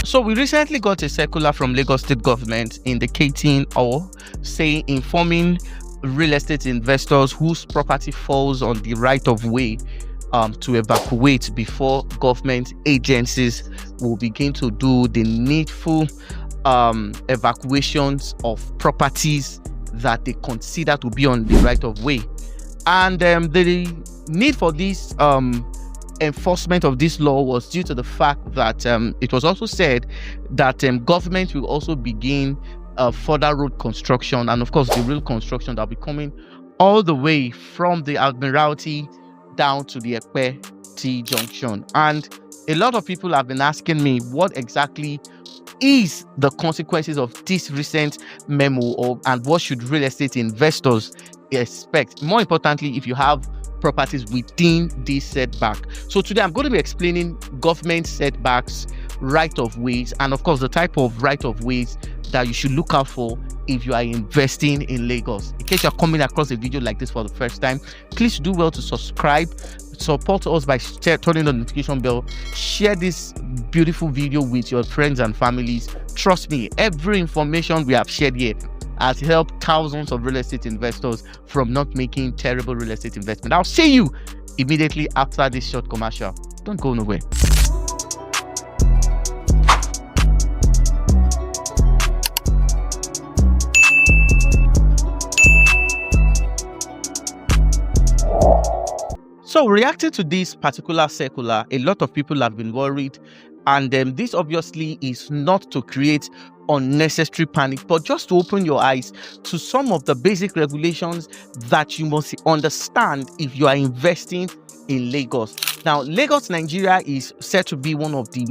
So we recently got a circular from Lagos State government indicating or saying informing real estate investors whose property falls on the right of way to evacuate before government agencies will begin to do the needful evacuations of properties that they consider to be on the right of way. And the need for this enforcement of this law was due to the fact that it was also said that government will also begin further road construction, and of course the real construction that will be coming all the way from the Admiralty down to the Ekpe T junction. And a lot of people have been asking me what exactly is the consequences of this recent memo, and what should real estate investors expect, more importantly if you have properties within this setback. So today I'm going to be explaining government setbacks, right of ways, and of course the type of right of ways that you should look out for if you are investing in Lagos. In case you're coming across a video like this for the first time, please do well to subscribe, support us by turning on the notification bell, share this beautiful video with your friends and families. Trust me, every information we have shared here has helped thousands of real estate investors from not making terrible real estate investment. I'll see you immediately after this short commercial. Don't go nowhere. So reacting to this particular circular, a lot of people have been worried, and this obviously is not to create unnecessary panic, but just to open your eyes to some of the basic regulations that you must understand if you are investing in Lagos. Now, Lagos, Nigeria is said to be one of the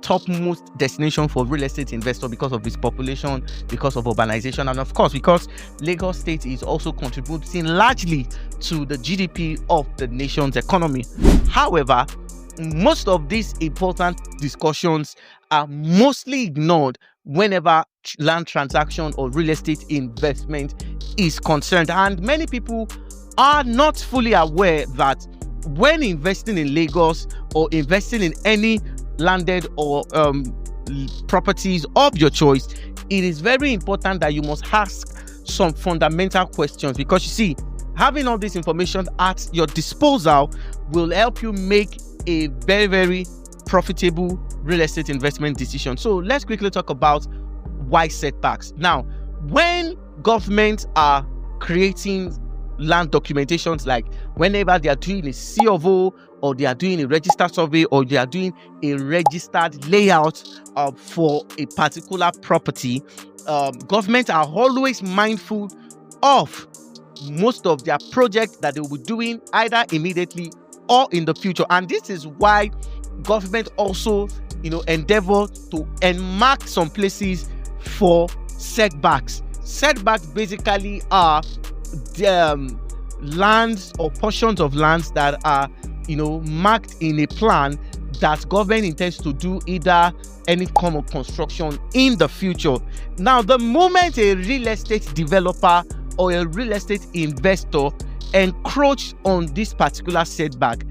topmost destination for real estate investor because of its population, because of urbanization, and of course because Lagos State is also contributing largely to the GDP of the nation's economy. However, most of these important discussions are mostly ignored whenever land transaction or real estate investment is concerned, and many people are not fully aware that when investing in Lagos or investing in any landed or properties of your choice, it is very important that you must ask some fundamental questions, because you see, having all this information at your disposal will help you make a very, very profitable real estate investment decision. So let's quickly talk about why setbacks. Now, when governments are creating land documentations, like whenever they are doing a C of O, or they are doing a registered survey, or they are doing a registered layout for a particular property, governments are always mindful of most of their projects that they will be doing either immediately or in the future. And this is why government also endeavor to enmark some places for setbacks. Setbacks basically are the lands or portions of lands that are marked in a plan that government intends to do either any form of construction in the future. Now, the moment a real estate developer or a real estate investor encroach on this particular setback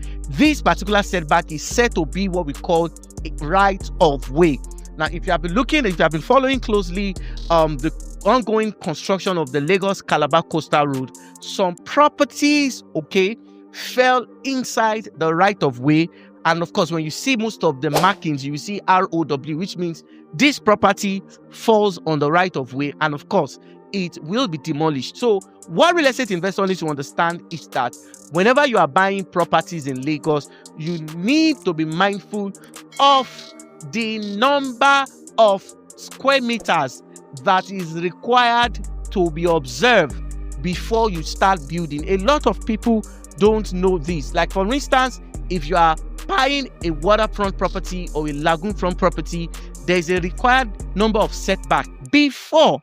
is said to be what we call a right of way. Now, if you have been following closely the ongoing construction of the Lagos Calabar Coastal Road, some properties fell inside the right of way. And of course, when you see most of the markings, you see ROW, which means this property falls on the right of way, and of course it will be demolished. So what real estate investors need to understand is that whenever you are buying properties in Lagos, you need to be mindful of the number of square meters that is required to be observed before you start building. A lot of people don't know this. Like, for instance, if you are buying a waterfront property or a lagoon front property, there's a required number of setback. Before,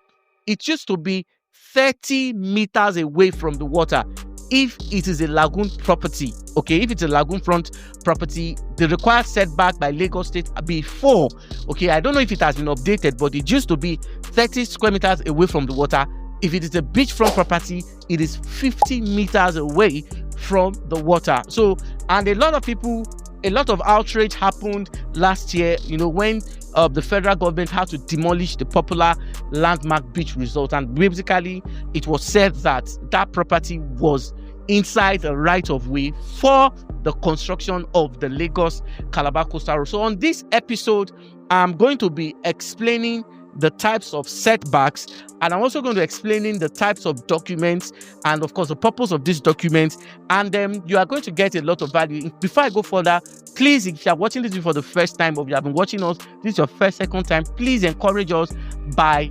it used to be 30 meters away from the water if it is a lagoon property. If it's a lagoon front property, the required setback by Lagos State before, I don't know if it has been updated, but it used to be 30 square meters away from the water. If it is a beachfront property, it is 50 meters away from the water. So, and a lot of people a lot of outrage happened last year, when the federal government had to demolish the popular landmark beach resort. And basically, it was said that that property was inside the right-of-way for the construction of the Lagos-Calabar Coastal Road. So on this episode, I'm going to be explaining the types of setbacks, and I'm also going to explaining the types of documents and of course the purpose of these documents, and you are going to get a lot of value. Before I go further, please, if you are watching this for the first time or you have been watching us, this is your second time, please encourage us by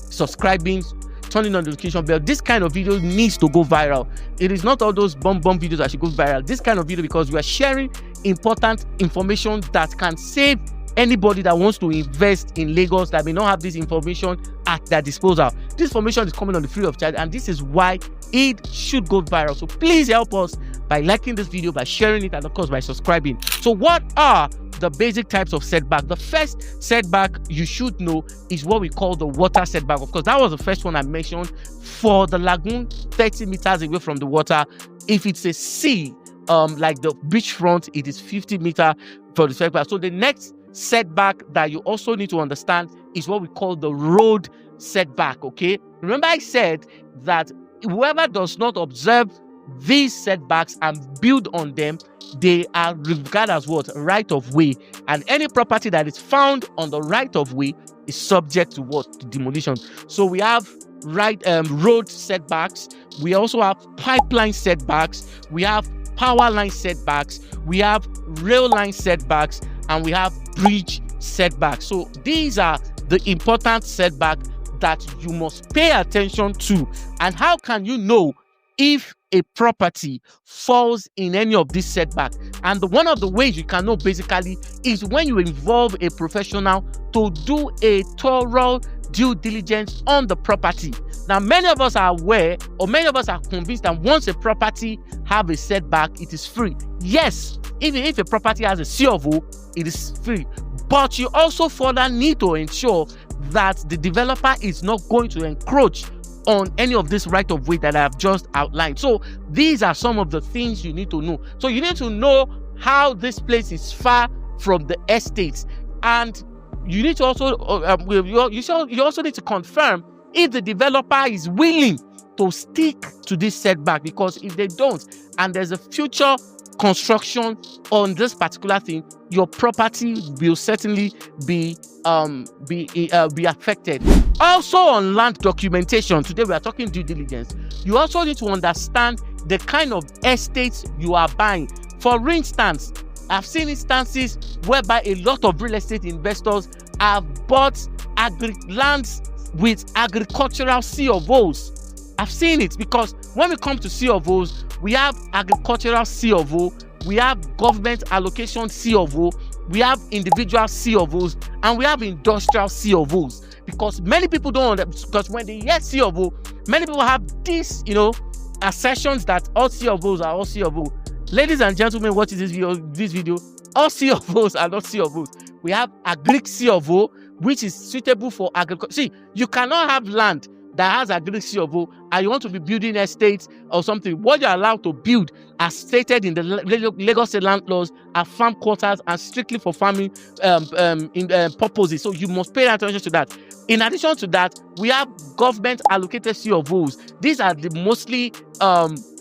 subscribing, turning on the notification bell. This kind of video needs to go viral. It is not all those bomb videos that should go viral. This kind of video, because we are sharing important information that can save anybody that wants to invest in Lagos that may not have this information at their disposal. This information is coming on the free of charge, and this is why it should go viral. So please help us by liking this video, by sharing it, and of course by subscribing. So what are the basic types of setback? The first setback you should know is what we call the water setback. Of course, that was the first one I mentioned. For the lagoon 30 meters away from the water, if it's a sea, like the beachfront, it is 50 meters for the setback. So the next setback that you also need to understand is what we call the road setback. Okay, remember I said that whoever does not observe these setbacks and build on them, they are regarded as what? Right of way. And any property that is found on the right of way is subject to what? To demolition. So we have road setbacks, we also have pipeline setbacks, we have power line setbacks, we have rail line setbacks, and we have bridge setbacks. So these are the important setback that you must pay attention to. And how can you know if a property falls in any of these setbacks? And one of the ways you can know basically is when you involve a professional to do a thorough due diligence on the property. Now, many of us are aware, or many of us are convinced that once a property have a setback, it is free. Yes, even if a property has a C of O, it is free. But you also further need to ensure that the developer is not going to encroach on any of this right of way that I have just outlined. So these are some of the things you need to know. So you need to know how this place is far from the estates, and you need to also you also need to confirm if the developer is willing to stick to this setback, because if they don't and there's a future construction on this particular thing, your property will certainly be affected. Also, on land documentation, today we are talking due diligence. You also need to understand the kind of estates you are buying. For instance, I've seen instances whereby a lot of real estate investors have bought lands with agricultural C of O's. I've seen it, because when we come to C of O's, we have agricultural C of O, we have government allocation C of O, we have individual C of O's, and we have industrial C of O's. Because many people don't, because when they hear C of O, many people have this, assertions that all C of O's are all C of O. Ladies and gentlemen, what is this video? All C of O's are not C of O's. We have agric C of O, which is suitable for agriculture. See, you cannot have land that has agric C of O and you want to be building estates or something. What you're allowed to build, as stated in the Lagos State land laws, are farm quarters and strictly for farming purposes. So you must pay attention to that. In addition to that, we have government allocated C of O's. These are the mostly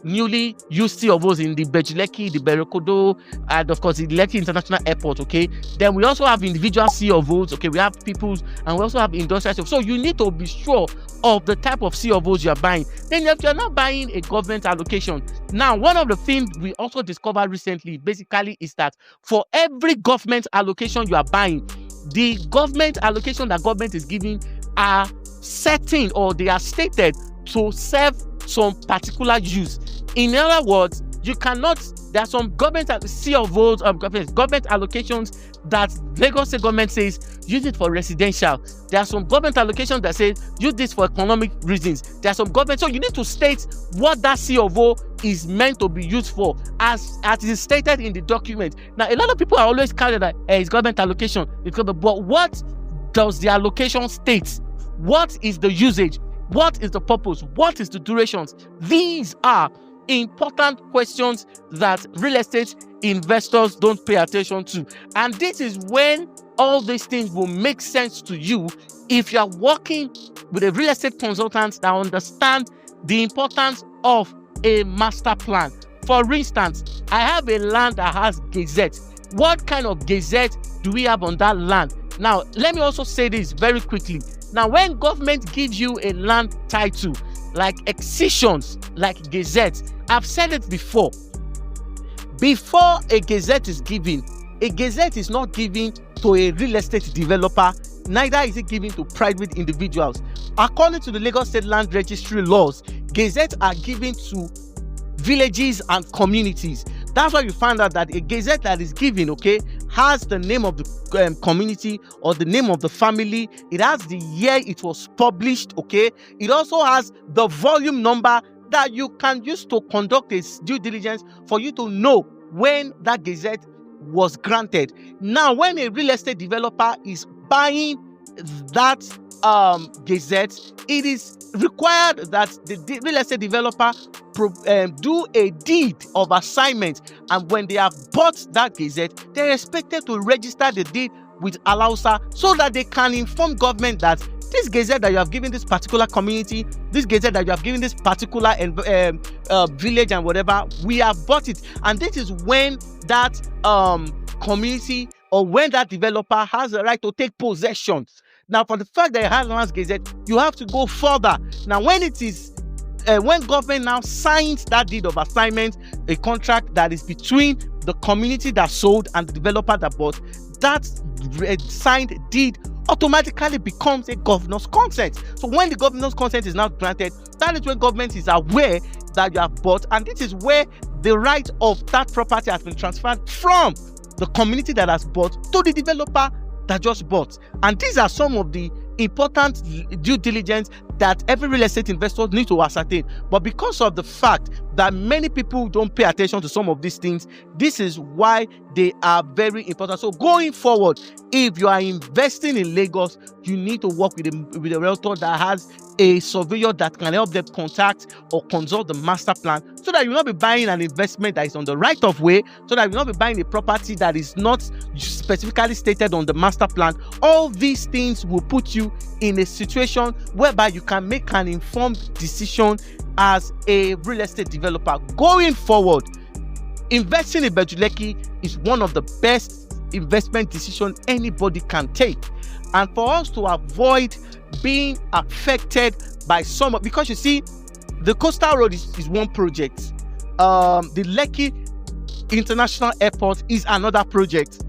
newly used C of O's in the Bejuleki, the Berekodo, and of course the Lekki International Airport. Okay, then we also have individual C of O's. Okay, we have people's, and we also have industrial C of O's. So you need to be sure of the type of C of O's you are buying. Then if you're not buying a government allocation, now one of the things we also discovered recently basically is that for every government allocation you are buying, the government allocation that government is giving are certain, or they are stated to serve some particular use. In other words, you cannot, there are some government C of O's government allocations that Lagos State government says use it for residential. There are some government allocations that say use this for economic reasons. There are some government, so you need to state what that C of O is meant to be used for, as it is stated in the document. Now, a lot of people are always carried that it's government allocation, but what does the allocation state? What is the usage? What is the purpose? What is the durations? These are important questions that real estate investors don't pay attention to. And this is when all these things will make sense to you if you are working with a real estate consultant that understands the importance of a master plan. For instance, I have a land that has gazette. What kind of gazette do we have on that land? Now, let me also say this very quickly. Now, when government gives you a land title, like excisions, like gazette, I've said it before. Before a gazette is given, a gazette is not given to a real estate developer, neither is it given to private individuals. According to the Lagos State Land Registry laws, gazettes are given to villages and communities. That's why you find out that a gazette that is given, okay, has the name of the community or the name of the family. It has the year it was published, okay. It also has the volume number that you can use to conduct a due diligence for you to know when that gazette was granted. Now, when a real estate developer is buying that gazette, it is required that the real estate developer do a deed of assignment, and when they have bought that gazette, they're expected to register the deed with Alausa so that they can inform government that this gazette that you have given this particular community, this gazette that you have given this particular village and whatever, we have bought it. And this is when that community or when that developer has the right to take possession. Now, for the fact that it has Lands Gazette, you have to go further. Now, when it is when government now signs that deed of assignment, a contract that is between the community that sold and the developer that bought, that signed deed automatically becomes a governor's consent. So when the governor's consent is now granted, that is when government is aware that you have bought, and this is where the right of that property has been transferred from the community that has bought to the developer that just bought. And these are some of the important due diligence that every real estate investor needs to ascertain. But because of the fact that many people don't pay attention to some of these things, this is why they are very important. So going forward, if you are investing in Lagos, you need to work with a realtor that has a surveyor that can help them contact or consult the master plan, so that you will not be buying an investment that is on the right of way, so that you will not be buying a property that is not specifically stated on the master plan. All these things will put you in a situation whereby you can make an informed decision as a real estate developer. Going forward, investing in Bejuleki is one of the best investment decisions anybody can take. And for us to avoid being affected by some, because you see, the coastal road is one project, the Lekki International Airport is another project,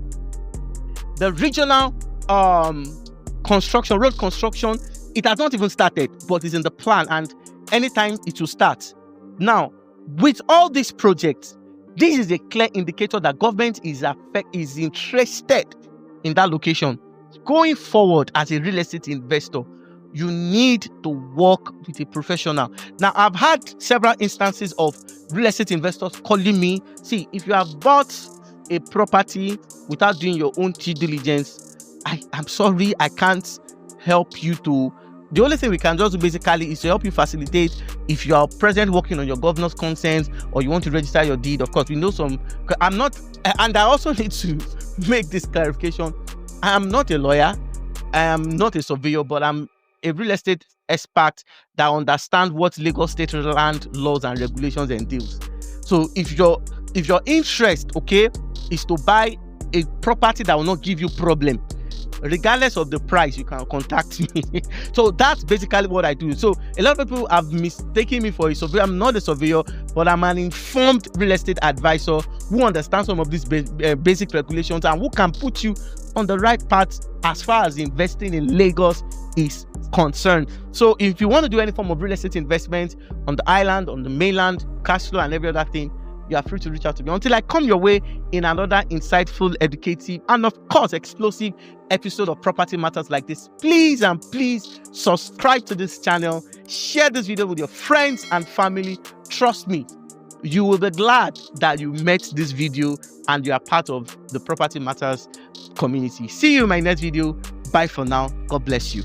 the regional road construction, it has not even started, but it's in the plan, and anytime it will start. Now, with all these projects, this is a clear indicator that government is interested in that location. Going forward, as a real estate investor, you need to work with a professional. Now, I've had several instances of real estate investors calling me. See, if you have bought a property without doing your own due diligence, I'm sorry, I can't help you to. The only thing we can just do basically is to help you facilitate if you are present working on your governor's consent or you want to register your deed. Of course, we know some. I'm not, and I also need to make this clarification. I am not a lawyer. I am not a surveyor, but I'm a real estate expert that understands what Lagos state land laws and regulations entails. So if your interest, okay, is to buy a property that will not give you problem, regardless of the price, you can contact me. So that's basically what I do. So a lot of people have mistaken me for a surveyor. I'm not a surveyor, but I'm an informed real estate advisor who understands some of these basic regulations and who can put you on the right path as far as investing in Lagos is concerned. So if you want to do any form of real estate investment on the island, on the mainland, cash flow and every other thing, you are free to reach out to me until I come your way in another insightful, educative, and of course explosive episode of Property Matters like this. Please and please subscribe to this channel, share this video with your friends and family. Trust me, you will be glad that you met this video and you are part of the Property Matters community. See you in my next video. Bye for now. God bless you.